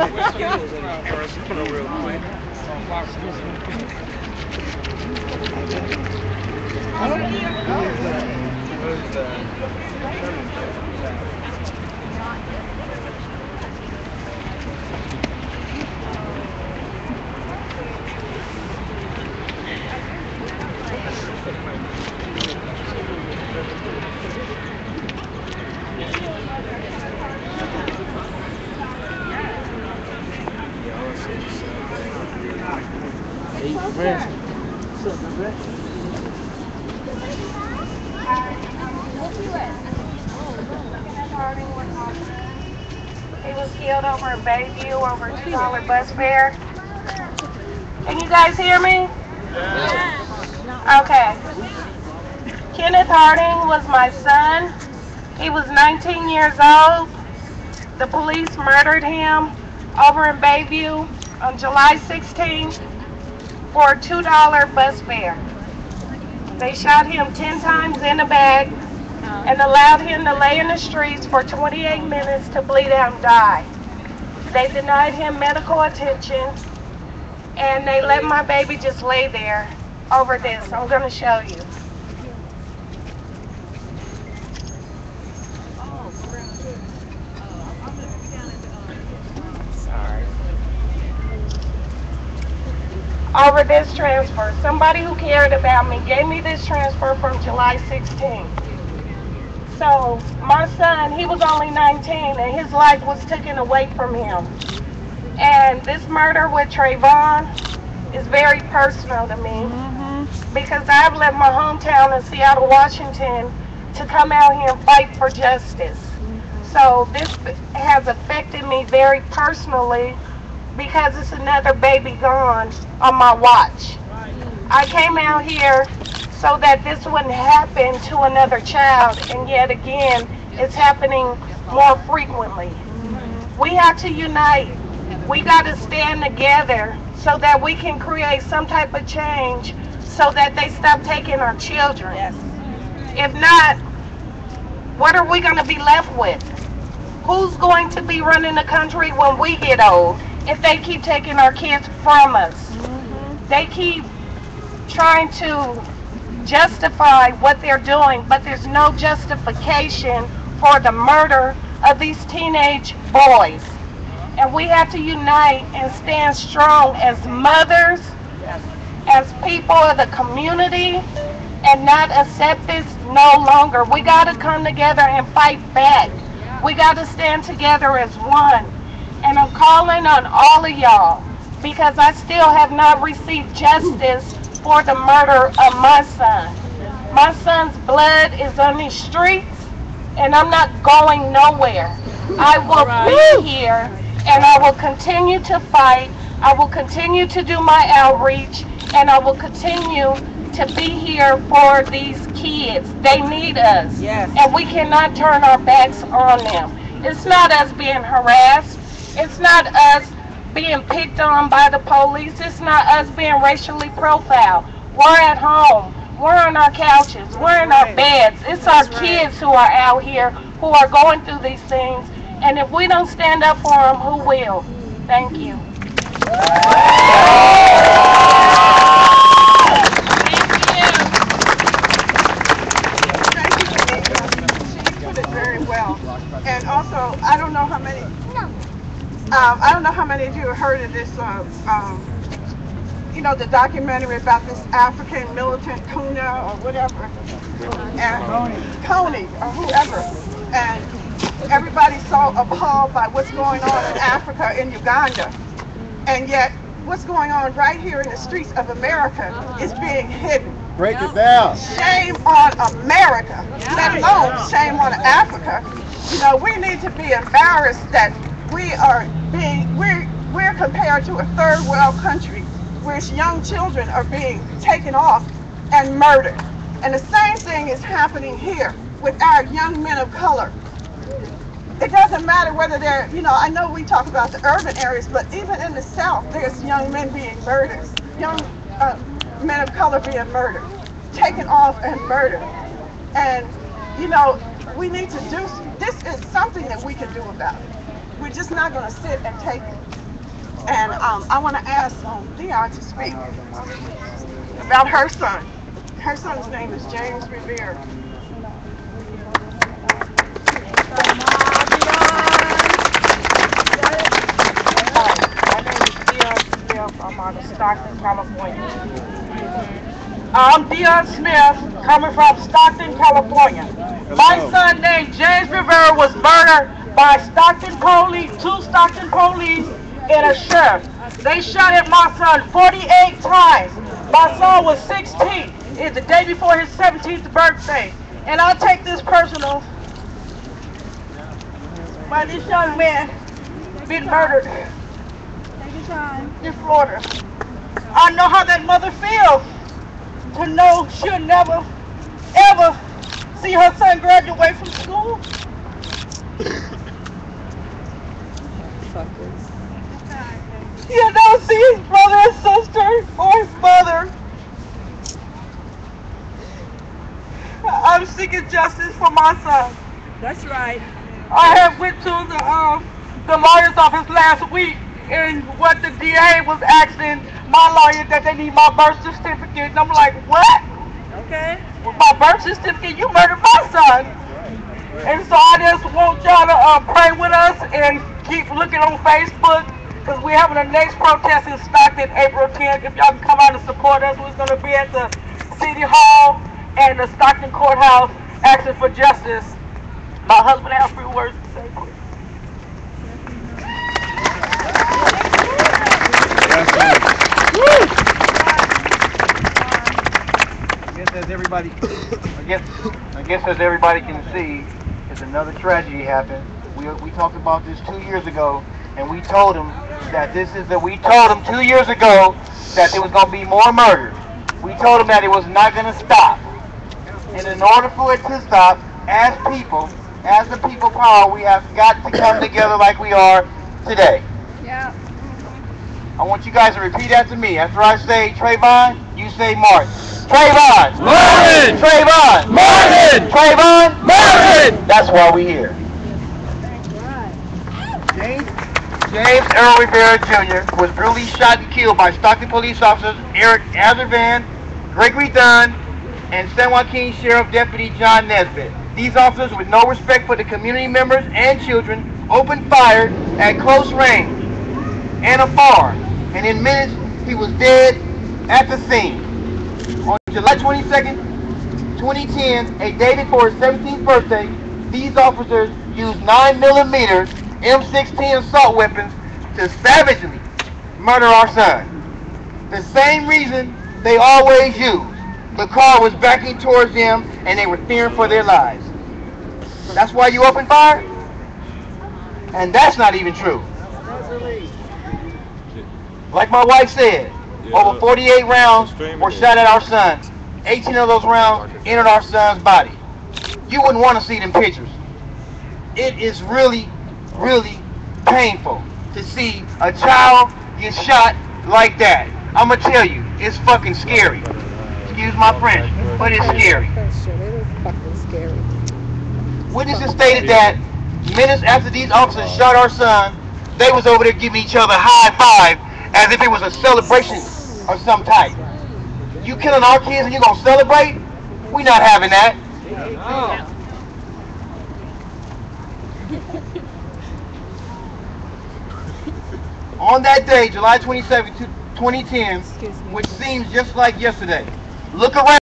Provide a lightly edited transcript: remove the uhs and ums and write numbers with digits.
Arizona real quick. He was killed over in Bayview over a $2 bus fare. Can you guys hear me? Okay. Kenneth Harding was my son. He was 19 years old. The police murdered him over in Bayview on July 16th for a $2 bus fare. They shot him 10 times in the back and allowed him to lay in the streets for 28 minutes to bleed out and die. They denied him medical attention, and they let my baby just lay there over this. I'm going to show you. Sorry. Over this transfer. Somebody who cared about me gave me this transfer from July 16th. So my son, he was only 19, and his life was taken away from him. And this murder with Trayvon is very personal to me because I've left my hometown in Seattle, Washington to come out here and fight for justice. So this has affected me very personally because it's another baby gone on my watch. I came out here so that this wouldn't happen to another child, and yet again, it's happening more frequently. We have to unite. We got to stand together so that we can create some type of change so that they stop taking our children. If not, what are we going to be left with? Who's going to be running the country when we get old if they keep taking our kids from us? They keep trying to justify what they're doing, but there's no justification for the murder of these teenage boys. And we have to unite and stand strong as mothers, as people of the community, and not accept this no longer. We got to come together and fight back. We got to stand together as one. And I'm calling on all of y'all because I still have not received justice for the murder of my son. My son's blood is on these streets, and I'm not going nowhere. I will be here, and I will continue to fight. I will continue to do my outreach, and I will continue to be here for these kids. They need us, and we cannot turn our backs on them. It's not us being harassed. It's not us being picked on by the police. It's not us being racially profiled. We're at home. We're on our couches. We're in our beds. It's our kids who are out here who are going through these things. And if we don't stand up for them, who will? Thank you. She put it very well. And also, I don't know how many of you have heard of this, the documentary about this African militant Kuna or whatever, and Coney or whoever, and everybody's so appalled by what's going on in Africa, in Uganda, and yet what's going on right here in the streets of America is being hidden. Break it down. Shame on America, let alone shame on Africa. We need to be embarrassed that we're compared to a third world country where young children are being taken off and murdered. And the same thing is happening here with our young men of color. It doesn't matter whether they're, I know we talk about the urban areas, but even in the South, there's young men being murdered, young men of color being murdered, taken off and murdered. And, we need to do, this is something that we can do about it. We're just not going to sit and take it. And I want to ask Leon to speak about her son. Her son's name is James Rivera. I'm out of Stockton, California. I'm Dion Smith, coming from Stockton, California. My son named James Rivera was murdered by Stockton police, 2 Stockton police and a sheriff. They shot at my son 48 times. My son was 16. It's the day before his 17th birthday. And I'll take this personal. By this young man being murdered in Florida. I know how that mother feels to know she'll never, ever see her son graduate from school. He'll never see his brother and sister or his mother. I'm seeking justice for my son. That's right. I have went to the lawyer's office last week, and what the DA was asking my lawyer that they need my birth certificate, and I'm like, what? Okay. With my birth certificate, you murdered my son. And so I just want y'all to pray with us and keep looking on Facebook, because we're having the next protest in Stockton April 10th. If y'all can come out and support us, we're going to be at the City Hall and the Stockton Courthouse asking for justice. My husband has 3 words to say, please. I guess as everybody can see, there's another tragedy happened. We talked about this 2 years ago, and we told them that we told them 2 years ago that there was going to be more murders. We told them that it was not going to stop. And in order for it to stop, as people, as the people power, we have got to come together like we are today. Yeah. I want you guys to repeat after me. After I say Trayvon, you say Martin. Trayvon! Martin! Trayvon! Martin! Trayvon! Martin! That's why we're here. James Earl Rivera Jr. was brutally shot and killed by Stockton police officers Eric Azarvan, Gregory Dunn, and San Joaquin Sheriff Deputy John Nesbitt. These officers, with no respect for the community members and children, opened fire at close range and afar, and in minutes he was dead at the scene. On July 22nd, 2010, a day before his 17th birthday, these officers used 9mm M16 assault weapons to savagely murder our son. The same reason they always use. The car was backing towards them and they were fearing for their lives. That's why you opened fire? And that's not even true. Like my wife said, over 48 rounds were shot at our son. 18 of those rounds entered our son's body. You wouldn't want to see them pictures. It is really, really painful to see a child get shot like that. I'm going to tell you, it's fucking scary. Excuse my French, but it's scary. Witnesses stated that minutes after these officers shot our son, they was over there giving each other a high five as if it was a celebration of some type. You killing our kids and you gonna celebrate? We not having that. On that day, July 27, 2010, which seems just like yesterday, look around.